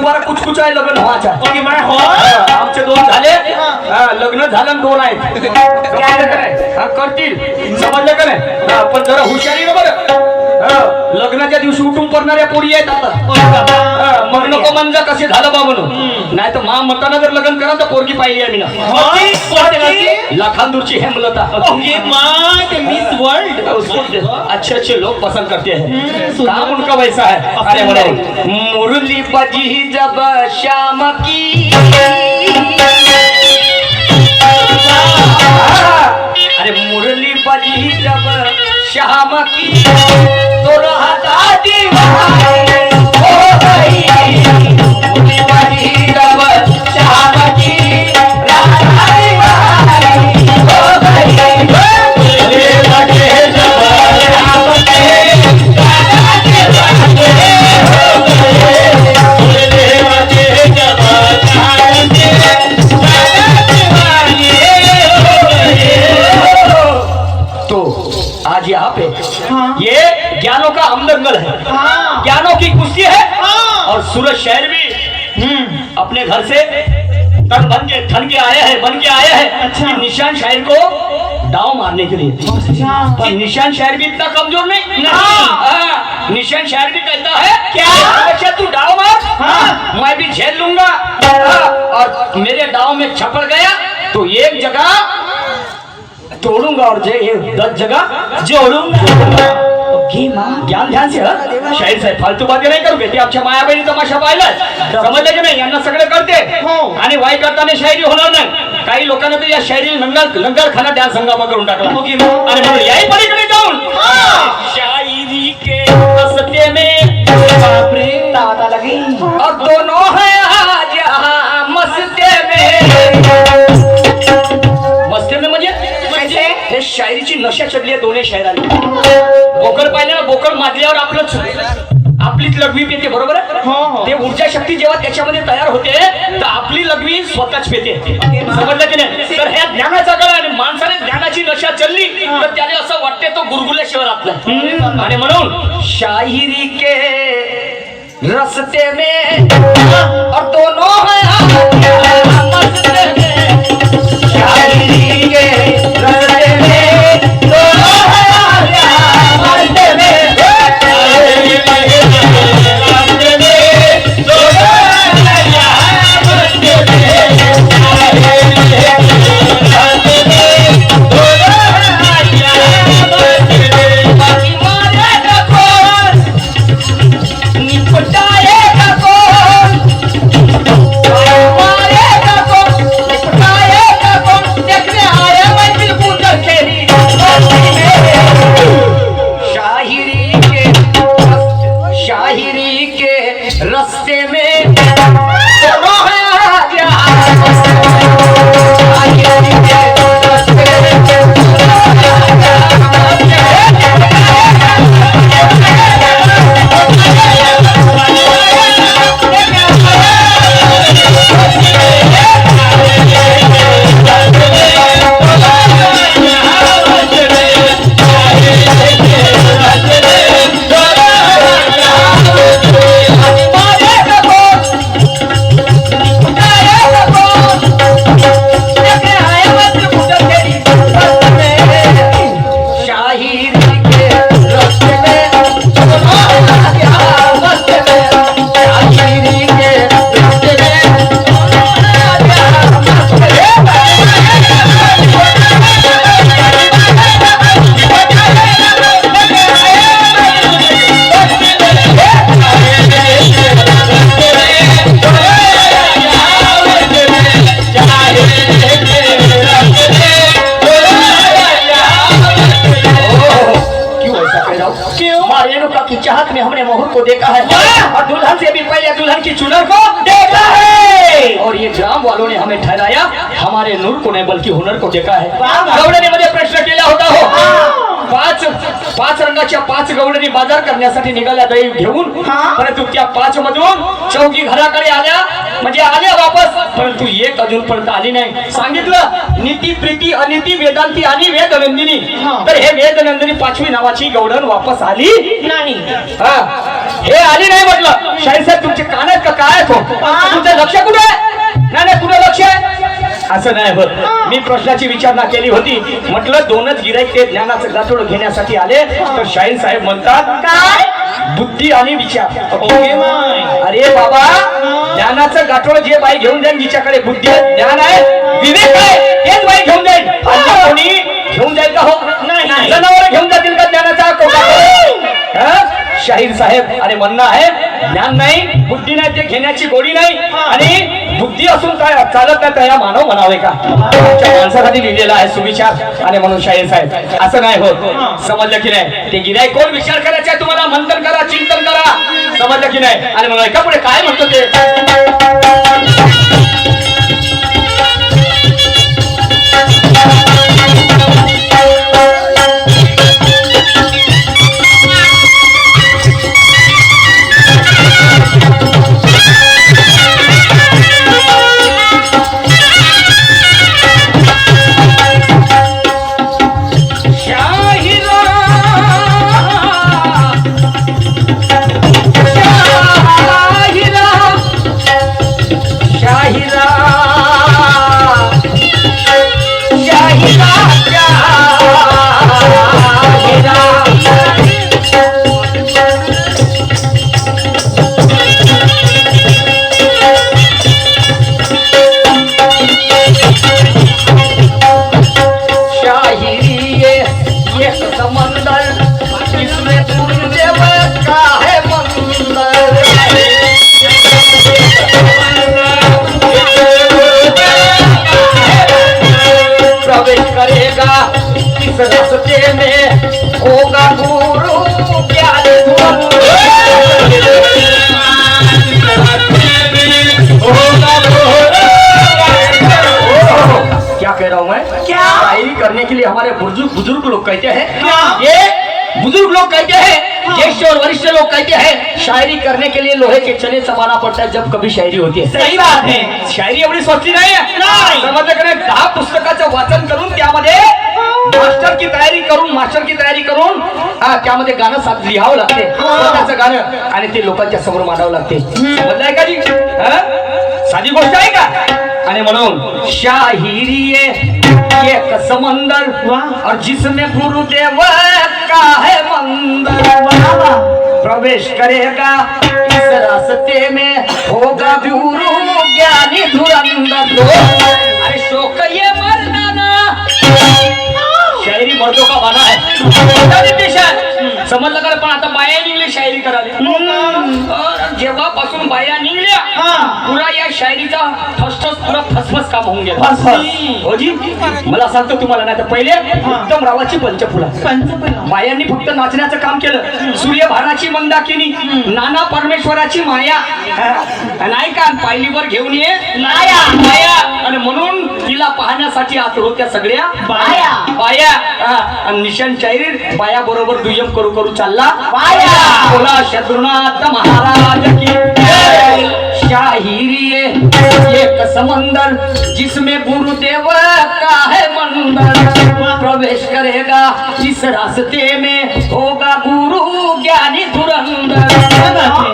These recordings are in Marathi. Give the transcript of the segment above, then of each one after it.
तुम्हाला कुछ आहे लग्न व्हायचं ओके माय हो आमचे 2 झाले लग्न झालं 2 आहेत करतील समजलं का नाही पण जरा हुशारी ना बरं लग्नाच्या दिवशी उठून पडणाऱ्या पोरी आहेत आता मग नको म्हणजे कसे झालं बा म्हणून नाही तर मा मताना जर लग्न करा तर पोरगी पाहिली आम्ही ना लाखांदूरची हेमलता ओके माय ते मिस वर्ल्ड अच्छे लोग पसंद करते हैं काम उनका वैसा है अरे बोले मुरली बजी जब शाम की अरे मुरली बजी जब शाम की तो रहता दीवाने हो गई मुरली बजी जब शाम की रहता दीवाने हो गई मुरली बजी जब शाम की रहता दीवाने हो गई मुरली बजी जब शाम की रहता दीवाने हो गई। तो आज यहाँ पे ये ज्ञानों का हमदंगल है ज्ञानों की कुश्ती है और सूरज शहर भी अपने घर से तन बन के आया है अच्छा निशान शायर को दाव मारने के लिए पर निशान शायर भी इतना कमजोर नहीं निशान शायर भी कहता है क्या अच्छा तू दाव मार मैं भी झेल लूंगा और मेरे दाव में छपड़ गया तो एक जगह तोड़ूंगा और 10 जगह जोड़ूंगा ज्ञान ध्यान से शाहीर साहेब फालतू बातें नाही करू ते आमच्या मायाबाईने तमाशा पाहिलाय समजलं की नाही यांना सगळे करते आणि वाई करताना शायरी होणार नाही काही लोकांना तर या शायरी लंगर खाना डान्स हंगामा करून टाकला आणि म्हणून याही पलीकडे जाऊन शायरी के रस्ते में बाप रे दादा लगी और दोनों है आज मस्ते में मस्ते में म्हणजे हे शायरीची नशा चढली आहे दोन्ही शायरांनी बोकड पाहिलं ना बोकड माजल्यावर आपलीच लघवी पेते बरोबर आहे ते ऊर्जा शक्ती जेव्हा त्याच्यामध्ये तयार होते तर आपली लघवी स्वतःच पेते समजलं की नाही तर ह्या ज्ञानाचा गळा आणि माणसाने ज्ञानाची नशा चढली तर त्याने असं वाटते तो गुरगुरल्याशिवाय राहत नाही आणि म्हणून शायरी के रस्ते में और दोनों मस्ते में शायरी के रस्ते में दोनों मस्ते में रस्ते में की चाहत में हमने मोहर को देखा है और दुल्हन से भी पहले दुल्हन की चुनर को देखा है और ये ग्राम वालों ने हमें ठहराया हमारे नूर को नहीं बल्कि हुनर को देखा है गवळ्याने मध्ये प्रश्न केला होता हो पाच रंगाच्या 5 गवळणी बाजार करण्यासाठी निघाल्या दैव घेऊन परंतु त्या 5 मधून चौकी घराकडे आल्या म्हणजे आल्या वापस परंतु एक अजूनपर्यंत आली नाही सांगितलं नीती प्रीती अनिती वेदांती आणि वेदनंदिनी तर हे वेदनंदिनी 5वी नावाची गवळण वापस आली नाही हे आली नाही म्हटलं. शाहीर साहेब तुमचे कान आहेत का काय आहेत हो? तुमचं लक्ष कुठे आहे? नाही कुठे लक्ष आहे? असं नाही होत. मी प्रश्नाची विचारणा केली होती. म्हटलं दोनच गिराईक ते ज्ञानाचं गाठोड घेण्यासाठी आले, तर शाहीर साहेब म्हणतात काय बुद्धी आणि विचार. अरे बाबा, ज्ञानाचं गाठोड जे बाई घेऊन जाईल जिच्याकडे बुद्धी आहे, ज्ञान आहे, विवेक आहे, तेच बाई घेऊन जाईल. कोणी घेऊन जाईल का हो? नाही. जनावर घेऊन जातील का ज्ञानाचा गाठोड? शाहीर साहेब अरे म्हणणं आहे ज्ञान नाही, बुद्धी नाही, ते घेण्याची गोडी नाही. आणि बुद्धी असून काय चालत नाही त्या मानव म्हणावे का? माणसासाठी लिहिलेला आहे सुविचार. आणि म्हणून शाहीर साहेब असं नाही होत. समजलं की नाही? ते गिराईक कोण विचार करायचा आहे तुम्हाला? मंथन करा, चिंतन करा. समजलं की नाही? आणि म्हणून का पुढे काय म्हणतो ते? रास्ते में होगा गुरु ज्ञान क्या कह रहा हूँ मैं? क्या शायरी करने के लिए हमारे बुजुर्ग लोग कहते हैं, ये बुजुर्ग लोग कहते हैं, ज्येष्ठ और वरिष्ठ लोग कहते हैं शायरी करने के लिए लोहे के चने समाना पड़ता है जब कभी शायरी होती है. सही बात है. शायरी एवढी सोपी नाही आहे. समजलं का नाही? 10 पुस्तकाचं वाचन करून त्यामध्ये मास्टर की तयारी करून त्यामध्ये गाणं साथ लिहावं लागते, स्वतःचं गाणं, आणि ते लोकांच्या समोर मांडावं लागते. समजलंय का जी? साधी गोष्ट आहे का? आणि म्हणून शाहिरी एक समंदर और जिसमें गुरुदेव का है मंदिर, प्रवेश करेगा इस रास्ते में होगा गुरु ज्ञानी धुरंधर. अरे शोक ये मर्दाना, शायरी मर्दों का बना है. समजलं का? पण आता बाया निघले शायरी करायला. जेव्हापासून बाया निघल्या पुरा या शायरीचा ठसठस पुरा फसफस काम होऊन गेला. हो जी, मला सांगतो तुम्हाला, नाही तर पहिले उत्तम रावाची पंचफुला बायांनी फक्त नाचण्याचं काम केलं. सूर्यभानाची मंदाकिनी, नाना परमेश्वराची माया, नाही का? पायलीवर घेऊन ये माया. आणि म्हणून तिला पाहण्यासाठी आत होत्या सगळ्या बाया. आणि निशान शाहीर बाया बरोबर दुय्यम करू चालला. बोला शत्रुनाथ महाराज की शाहिरी एक समंदर जिसमें गुरुदेव का है मंदिर, प्रवेश करेगा इस रास्ते में होगा गुरु ज्ञानी धुरंधर.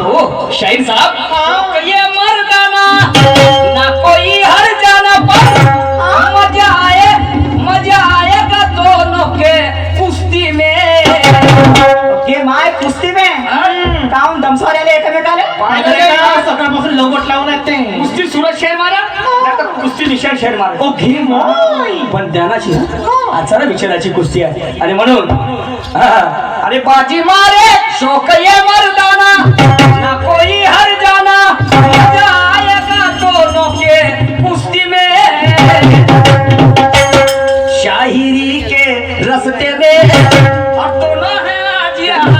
हो शाहीर साहब, ये मर्दाना ना कोई हर जाना, पर मजा आएगा दोनों के कुस्ती में. हे माय कुस्ती में काऊन दमसवाल्याला एकमेकाला सकाळपासून लवट लावून येते. कुस्ती सुरत शहर मारा, नाही कुस्ती निशाण शहर मारा. ओ घे पण ज्ञानाची आचार विचाराची कुस्ती आहे. आणि म्हणून अरे बाजी मारे शौक ये मर्दाना, ना कोई हर जाना, मजा आएगा दोनों के कुस्ती में. शायरी के रस्ते में और दोनों है आज यहाँ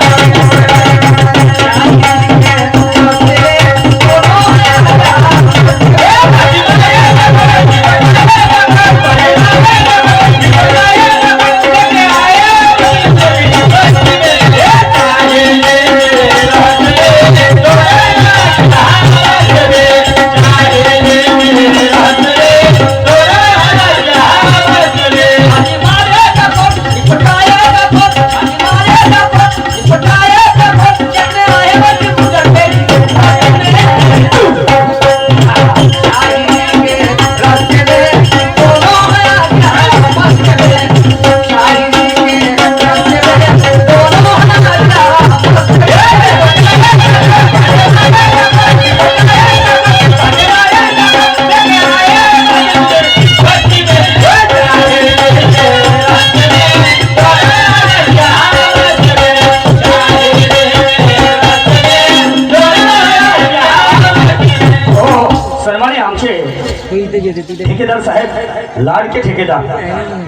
आमचे ठेकेदार साहेब, लाडके ठेकेदार,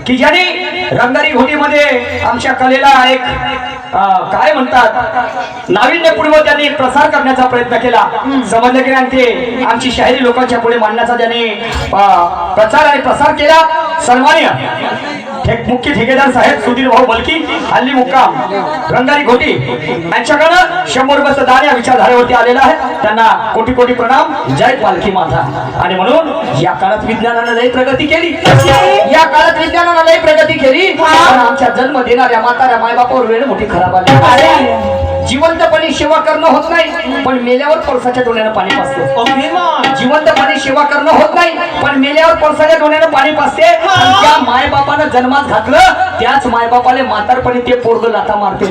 की ज्यांनी रंगारी घोटीमध्ये आमच्या कलेला एक काय म्हणतात नाविन्यपूर्ण त्यांनी एक प्रसार करण्याचा प्रयत्न केला. समजलं की नाही? ते आमची शाहिरी लोकांच्या पुढे मांडण्याचा ज्यांनी प्रचार आणि प्रसार केला. सन्मान्य मुख्य ठेकेदार साहेब सुधीर भाऊ बलकी, हल्ली मुक्काम रंगारी घोटी, यांच्याकडं 100 रुपयाचं दान या विचारधारेवरती आलेलं आहे. त्यांना कोटी कोटी प्रणाम. जय पालखी माता. आणि म्हणून या काळात विज्ञानानं लई प्रगती केली, या काळात विज्ञानानं लई प्रगती केली, पण आमच्या जन्म देणाऱ्या म्हाताऱ्या मायबापावर वेळ मोठी खराब आली. जिवंतपणे सेवा करणं होत नाही, पण मेल्यावर पळसाच्या डोळ्यानं पाणी पाजते. जिवंतपणे सेवा करणं होत नाही, पण मेल्यावर पळसाच्या डोळ्यानं पाणी पाजते. त्या मायबापानं जन्मात घातलं, त्याच मायबापाले म्हातारपणे ते पोरग लाथा मारते,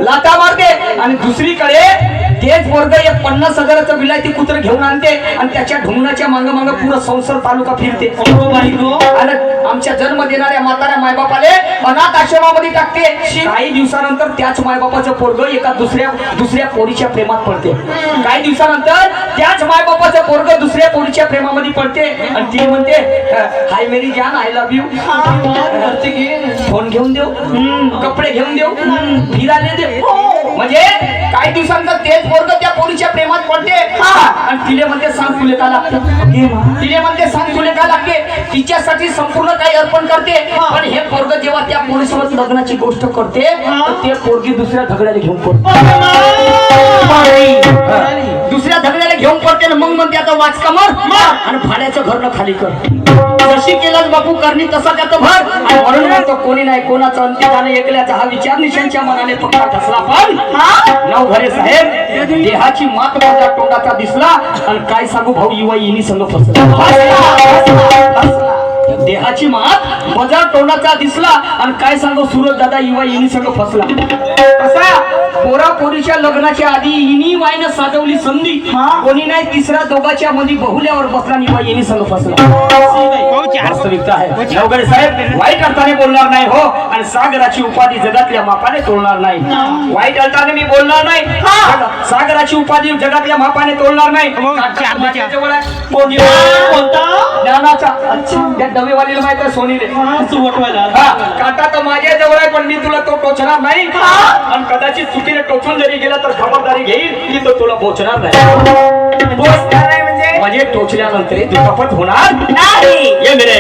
लाथा मारते. आणि दुसरीकडे तेच पोरग एक 50,000चं विलायती कुत्र घेऊन आणते आणि त्याच्या ढुंगणाच्या मांग मांग पुरा संसार तालुका फिरते. आणि आमच्या जन्म देणाऱ्या म्हाताऱ्या मायबापाले अनाथ आश्रमामध्ये टाकते. काही दिवसानंतर त्याच मायबापाचं पोरग एका दुसऱ्या पोरीच्या प्रेमात पडते. काही दिवसानंतर त्याच मायबापाचं पोरग दुसऱ्या पोरीच्या प्रेमामध्ये पडते आणि ती म्हणते हाय मेरी जान, आय लव्ह यू. फोन घेऊन देऊ, कपडे घेऊन देऊ, फिरायला देऊ. म्हणजे काही दिवसानंतर तेच पोरग त्या पोरीच्या प्रेमात पडते आणि तिले म्हणते सांग तुले का लागते, तिले म्हणते सांग तुले का लागते. तिच्यासाठी संपूर्ण काही अर्पण करते. पण हे पोरग जेव्हा त्या पोरीसोबत लग्नाची गोष्ट करते, ते पोरगी दुसऱ्या झगड्याला घेऊन पडते, दुसऱ्या झगड्याला घेऊन पडते. मग म्हणते आता वाच कमर आणि भाड्याचं घरनं खाली कर. जशी केलाच बापू करणी तसा त्याचं भर. आणि म्हणून म्हणतो कोणी नाही कोणाचं अंतिकाने ऐकल्याचा हा विचार निशांच्या मनाने पक्का ठसला. पण नवघरे साहेब, देहाची मात माझ्या तोंडाचा दिसला आणि काय सांगू भाऊ युवा येणी संघ फसला. देहाची मात माझ्या तोंडाचा दिसला आणि काय सांगू सूरज दादा युवा येणी संघ फसला. कसा पोरा पोरीच्या लग्नाच्या आधी इनी वाईनं साजवली संधी, कोणी नाही तिसऱ्या दोघाच्या मध्ये बहुल्यावर बसला युवा येणी संघ फसला. वास्तविकता आहे नवघरे साहेब, वाईट अर्थाने बोलणार नाही हो, आणि सागराची उपाधी जगातल्या मापाने तोडणार नाही. वाईट अर्थाने मी बोलणार नाही, सागराची उपाधी जगातल्या मापाने तोडणार नाही. ज्ञानाचा त्या डबेवालीला माहित आहे सोनीले काटा तर माझ्या जवळ आहे, पण मी तुला तो टोचणार नाही. आणि कदाचित चुकीने टोचून जरी गेला तर खबरदारी घेईल की तो तुला पोचणार नाही. म्हणजे टोचल्यानंतर दुखापत होणार नाही. ये मेरे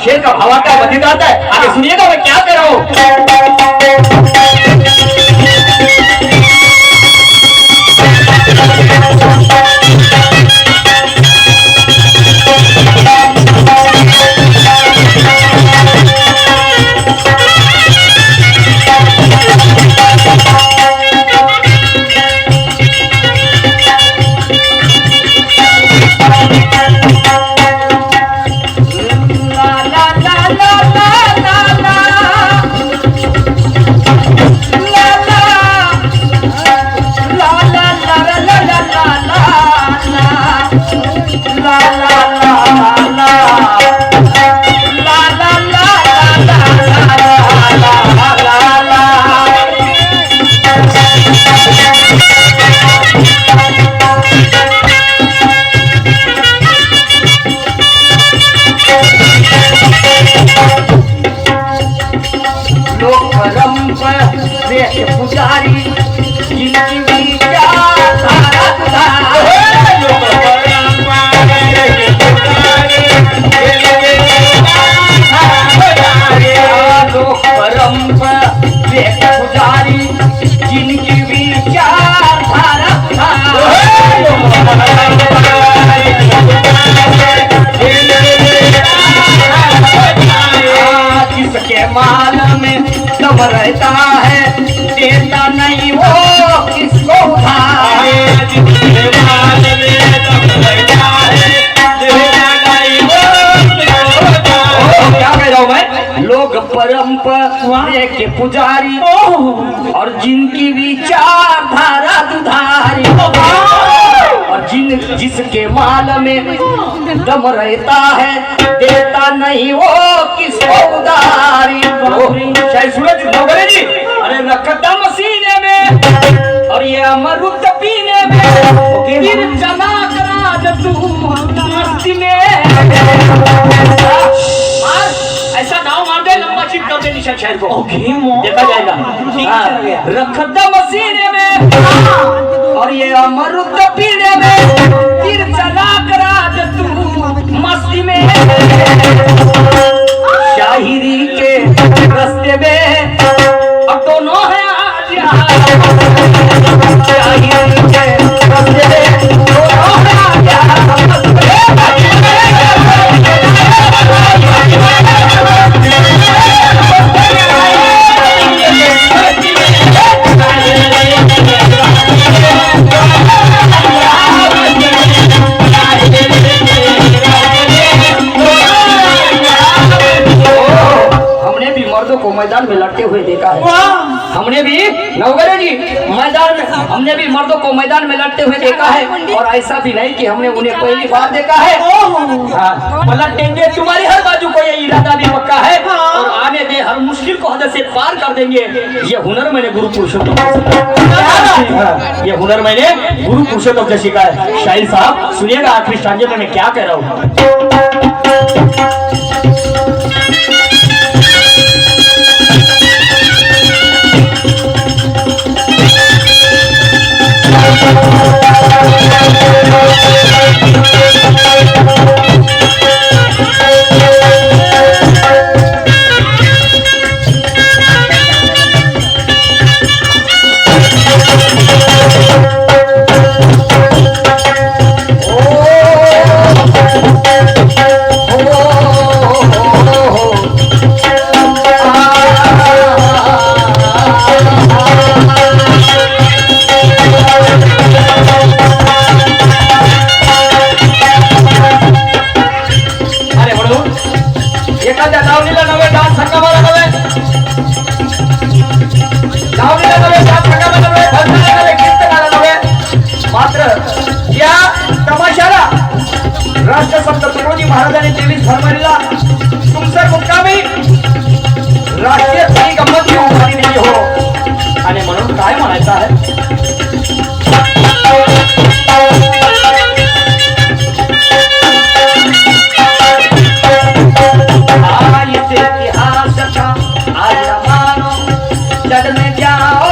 शेर का भावा का बधी जाता है, आगे सुनिएगा मैं क्या कर रहा हूँ. पुजारी जिनकी विचारधारा जिसके माल में दम रहता है, देता नहीं वो किसको उधार. जिसके माल में दम रहता है, देता नहीं वो किसको उधार. क्या कह रहा हूँ मैं? लोग परंपरा के पुजारी और जिनकी विचारधारा दुधारी, और जिसके माल में दम रहता है, देता नहीं वो किसको उधारी. शायद सूरज नवघरे जी, अरे रखदम सीने में और ये अमृत पीने में फिर जना करा तू शहर को ओके, मो। देखा जाएगा। ठीक हाँ, चल गया। रख दम सीने में और ये अमरुद पीने में तीर चला करा दे तू मस्ती में शाहिरी के रास्ते में अब दोनों है आज यहाँ। शाहिरी के रास्ते में दोनों है आज यहाँ। हमने भी मर्दों को मैदान में लड़ते हुए देखा है। हमने भी नवगरे जी मैदान में हमने भी मर्दों को मैदान में लड़ते हुए देखा है। और ऐसा भी नहीं कि हमने उन्हें पहली बार देखा है। हाँ, पलटेंगे तुम्हारी हर बाजू को ये इरादा भी पक्का है। और आने दे हर मुश्किल को हद से पार कर देंगे। ये हुनर मैंने गुरु पुरुषोत्तम से सीखा है। हाँ, ये हुनर मैंने गुरु पुरुषोत्तम से सीखा है। शाहिर साहब सुनिएगा आखिरी स्टांजे में मैं क्या कह रहा हूँ। या तमाशाला राष्ट्रसंत तुकडोजी महाराजांनी 23 फरवरीला तुमसर मुक्कामी राष्ट्रीय स्त्री गंमत उभारी दिली हो। आणि म्हणून काय म्हणायचं आहे, इतिहास का आज मानो जग में जाओ